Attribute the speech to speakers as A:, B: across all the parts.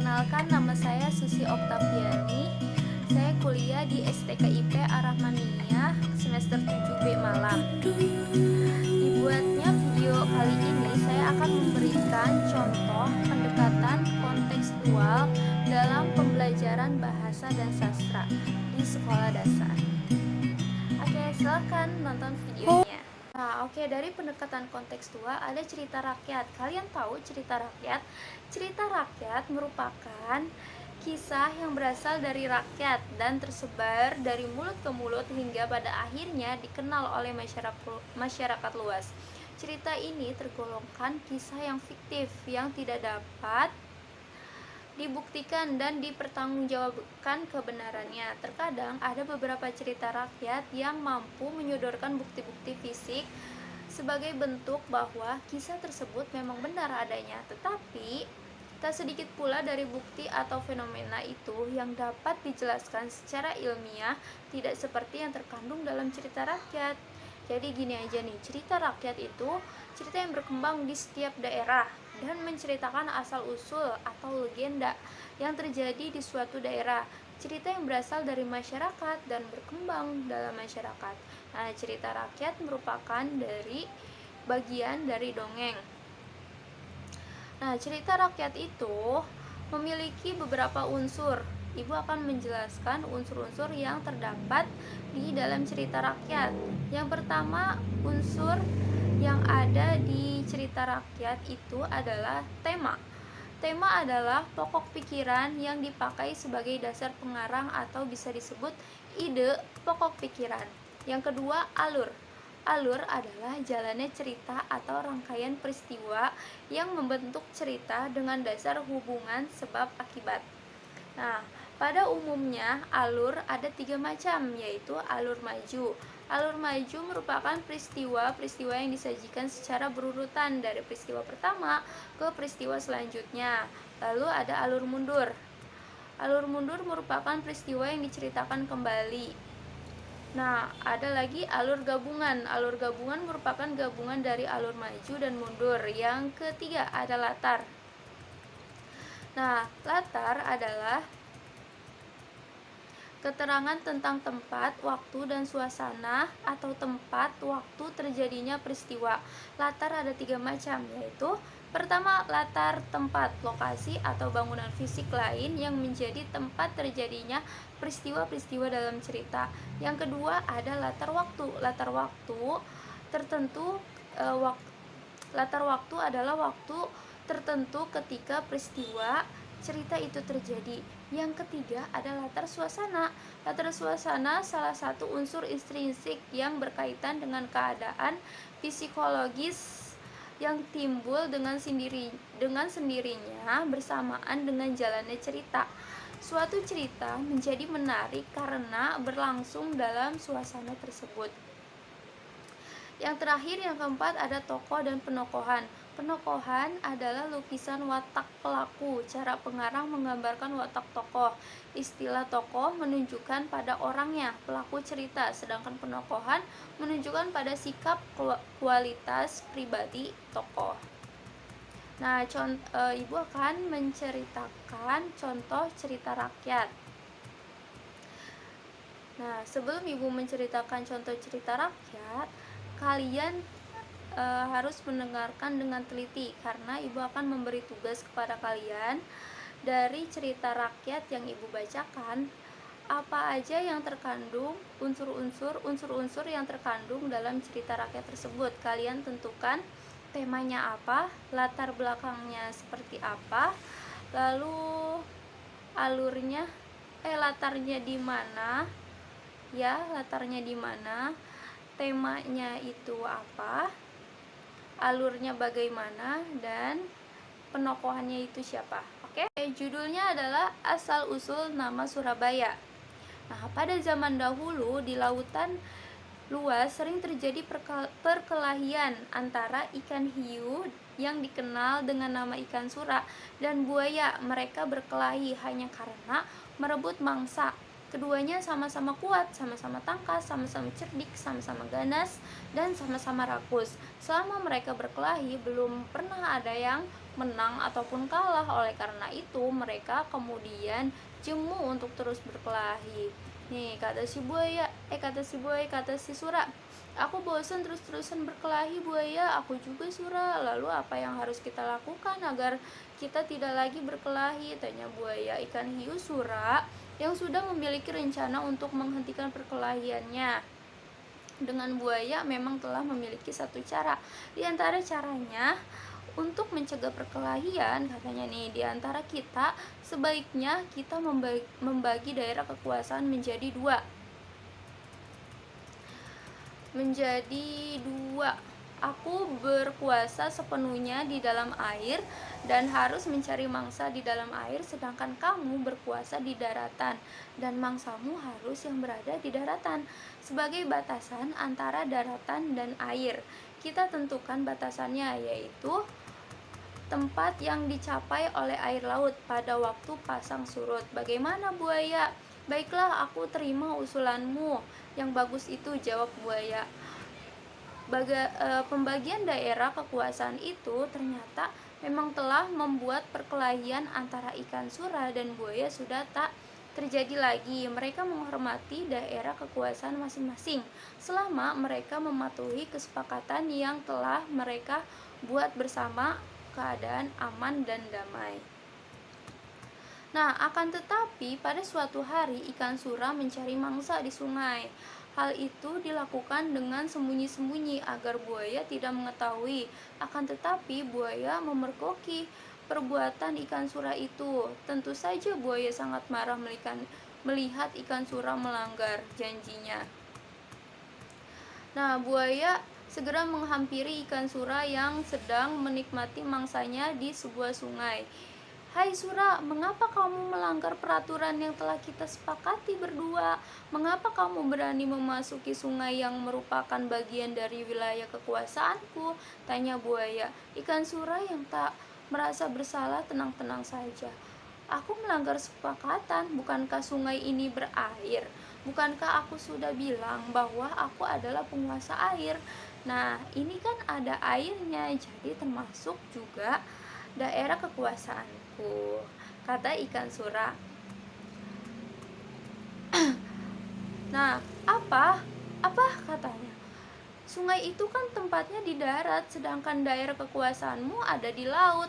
A: Perkenalkan, nama saya Susi Oktaviani. Saya kuliah di STKIP Ar-Rahmaniyah semester 7B Malang. Dibuatnya video kali ini, saya akan memberikan contoh pendekatan kontekstual dalam pembelajaran bahasa dan sastra di sekolah dasar. Oke, silakan nonton videonya. Dari pendekatan kontekstual ada cerita rakyat. Kalian tahu cerita rakyat? Cerita rakyat merupakan kisah yang berasal dari rakyat dan tersebar dari mulut ke mulut hingga pada akhirnya dikenal oleh masyarakat luas. Cerita ini tergolongkan kisah yang fiktif yang tidak dapat dibuktikan dan dipertanggungjawabkan kebenarannya. Terkadang ada beberapa cerita rakyat yang mampu menyodorkan bukti-bukti fisik sebagai bentuk bahwa kisah tersebut memang benar adanya, tetapi tak sedikit pula dari bukti atau fenomena itu yang dapat dijelaskan secara ilmiah, tidak seperti yang terkandung dalam cerita rakyat. Jadi gini aja nih, cerita rakyat itu cerita yang berkembang di setiap daerah dan menceritakan asal-usul atau legenda yang terjadi di suatu daerah. Cerita yang berasal dari masyarakat dan berkembang dalam masyarakat. Nah, cerita rakyat merupakan dari bagian dari dongeng. Nah, cerita rakyat itu memiliki beberapa unsur. Ibu akan menjelaskan unsur-unsur yang terdapat di dalam cerita rakyat. Yang pertama, unsur yang ada di cerita rakyat itu adalah tema. Tema adalah pokok pikiran yang dipakai sebagai dasar pengarang atau bisa disebut ide pokok pikiran. Yang kedua, alur. Alur adalah jalannya cerita atau rangkaian peristiwa yang membentuk cerita dengan dasar hubungan sebab akibat. Nah, pada umumnya alur ada 3 macam, yaitu alur maju. Alur maju merupakan peristiwa-peristiwa yang disajikan secara berurutan dari peristiwa pertama ke peristiwa selanjutnya. Lalu ada alur mundur. Alur mundur merupakan peristiwa yang diceritakan kembali. Nah, ada lagi alur gabungan. Alur gabungan merupakan gabungan dari alur maju dan mundur. Yang ketiga ada latar. Nah, latar adalah keterangan tentang tempat, waktu, dan suasana atau tempat, waktu terjadinya peristiwa. Latar ada 3 macam, yaitu pertama, latar tempat, lokasi atau bangunan fisik lain yang menjadi tempat terjadinya peristiwa-peristiwa dalam cerita. Yang kedua ada latar waktu. Latar waktu tertentu latar waktu adalah waktu tertentu ketika peristiwa cerita itu terjadi. Yang ketiga ada latar suasana. Latar suasana salah satu unsur intrinsik yang berkaitan dengan keadaan psikologis yang timbul dengan sendirinya bersamaan dengan jalannya cerita. Suatu cerita menjadi menarik karena berlangsung dalam suasana tersebut. Yang terakhir, yang keempat, ada tokoh dan penokohan. Penokohan adalah lukisan watak pelaku. Cara pengarang menggambarkan watak tokoh. Istilah tokoh menunjukkan pada orangnya, pelaku cerita, sedangkan penokohan menunjukkan pada sikap kualitas pribadi tokoh. Nah, Ibu akan menceritakan contoh cerita rakyat. Nah, sebelum Ibu menceritakan contoh cerita rakyat, kalian harus mendengarkan dengan teliti karena Ibu akan memberi tugas kepada kalian dari cerita rakyat yang Ibu bacakan, apa aja yang terkandung unsur-unsur yang terkandung dalam cerita rakyat tersebut. Kalian tentukan temanya apa, latar belakangnya seperti apa, lalu alurnya latarnya di mana, latarnya di mana, temanya itu apa, alurnya bagaimana, dan penokohannya itu siapa. Oke, judulnya adalah Asal Usul Nama Surabaya. Nah, pada zaman dahulu di lautan luas sering terjadi perkelahian antara ikan hiu yang dikenal dengan nama ikan sura dan buaya. Mereka berkelahi hanya karena merebut mangsa. Keduanya sama-sama kuat, sama-sama tangkas, sama-sama cerdik, sama-sama ganas, dan sama-sama rakus. Selama mereka berkelahi, belum pernah ada yang menang ataupun kalah. Oleh karena itu, mereka kemudian jemu untuk terus berkelahi. Nih, kata si Sura, aku bosan terus-terusan berkelahi buaya. Aku juga Sura. Lalu apa yang harus kita lakukan agar kita tidak lagi berkelahi? Tanya buaya. Ikan hiu Sura yang sudah memiliki rencana untuk menghentikan perkelahiannya dengan buaya memang telah memiliki satu cara. Di antara caranya untuk mencegah perkelahian, katanya nih, di antara kita sebaiknya kita membagi daerah kekuasaan menjadi dua. Aku berkuasa sepenuhnya di dalam air dan harus mencari mangsa di dalam air, sedangkan kamu berkuasa di daratan dan mangsamu harus yang berada di daratan. Sebagai batasan antara daratan dan air, kita tentukan batasannya, yaitu tempat yang dicapai oleh air laut pada waktu pasang surut. Bagaimana buaya? Baiklah, aku terima usulanmu. Yang bagus itu, jawab buaya. Pembagian daerah kekuasaan itu ternyata memang telah membuat perkelahian antara ikan Sura dan buaya sudah tak terjadi lagi. Mereka menghormati daerah kekuasaan masing-masing selama mereka mematuhi kesepakatan yang telah mereka buat bersama. Keadaan aman dan damai. Nah, akan tetapi pada suatu hari ikan Sura mencari mangsa di sungai. Hal itu dilakukan dengan sembunyi-sembunyi agar buaya tidak mengetahui. Akan tetapi buaya memergoki perbuatan ikan Sura itu. Tentu saja buaya sangat marah melihat ikan Sura melanggar janjinya. Nah, buaya segera menghampiri ikan Sura yang sedang menikmati mangsanya di sebuah sungai. Hai Sura, mengapa kamu melanggar peraturan yang telah kita sepakati berdua? Mengapa kamu berani memasuki sungai yang merupakan bagian dari wilayah kekuasaanku? Tanya buaya. Ikan Sura yang tak merasa bersalah tenang-tenang saja. Aku melanggar sepakatan, bukankah sungai ini berair? Bukankah aku sudah bilang bahwa aku adalah penguasa air? Nah, ini kan ada airnya, jadi termasuk juga daerah kekuasaanku, kata ikan Sura. Nah, apa katanya? Sungai itu kan tempatnya di darat, sedangkan daerah kekuasaanmu ada di laut.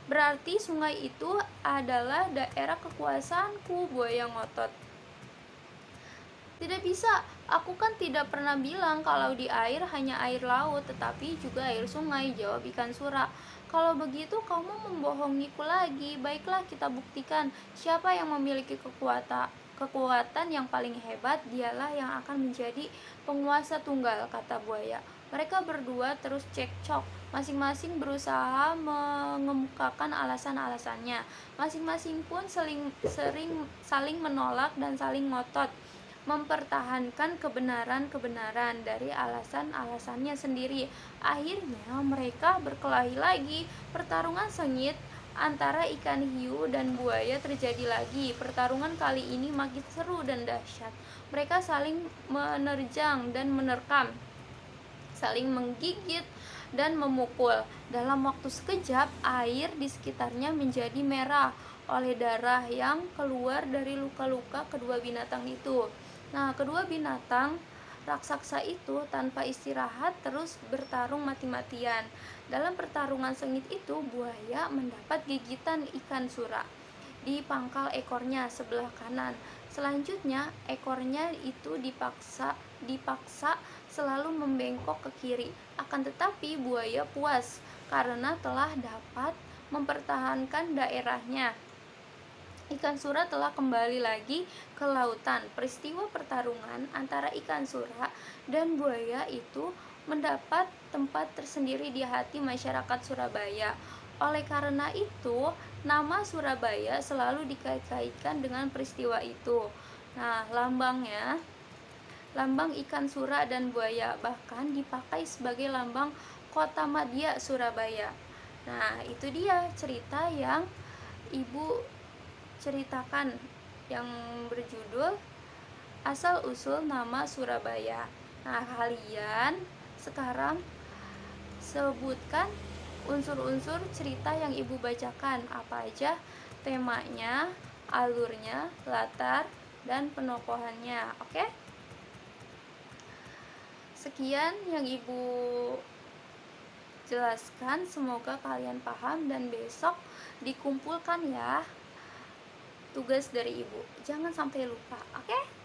A: Berarti sungai itu adalah daerah kekuasaanku, buaya ngotot. Tidak bisa, aku kan tidak pernah bilang kalau di air hanya air laut, tetapi juga air sungai, jawab ikan Sura. Kalau begitu kamu membohongiku lagi. Baiklah, kita buktikan siapa yang memiliki kekuatan yang paling hebat, dialah yang akan menjadi penguasa tunggal, kata buaya. Mereka berdua terus cekcok, masing-masing berusaha mengemukakan alasan-alasannya. Masing-masing pun saling menolak dan saling ngotot mempertahankan kebenaran dari alasan-alasannya sendiri. Akhirnya mereka berkelahi lagi. Pertarungan sengit antara ikan hiu dan buaya terjadi lagi. Pertarungan kali ini makin seru dan dahsyat. Mereka saling menerjang dan menerkam, saling menggigit dan memukul. Dalam waktu sekejap, air di sekitarnya menjadi merah oleh darah yang keluar dari luka-luka kedua binatang itu. Nah, kedua binatang raksasa itu tanpa istirahat terus bertarung mati-matian. Dalam pertarungan sengit itu, buaya mendapat gigitan ikan Sura di pangkal ekornya sebelah kanan. Selanjutnya, ekornya itu dipaksa selalu membengkok ke kiri. Akan tetapi buaya puas karena telah dapat mempertahankan daerahnya. Ikan Sura telah kembali lagi ke lautan. Peristiwa pertarungan antara ikan Sura dan buaya itu mendapat tempat tersendiri di hati masyarakat Surabaya. Oleh karena itu, nama Surabaya selalu dikait-kaitkan dengan peristiwa itu. Nah, lambang ikan Sura dan buaya bahkan dipakai sebagai lambang kota madya Surabaya. Nah, itu dia cerita yang Ibu ceritakan yang berjudul Asal-usul nama Surabaya. Nah, kalian sekarang sebutkan unsur-unsur cerita yang Ibu bacakan, apa aja temanya, alurnya, latar, dan penokohannya. Oke? Sekian yang Ibu jelaskan, semoga kalian paham dan besok dikumpulkan ya tugas dari Ibu. Jangan sampai lupa, oke?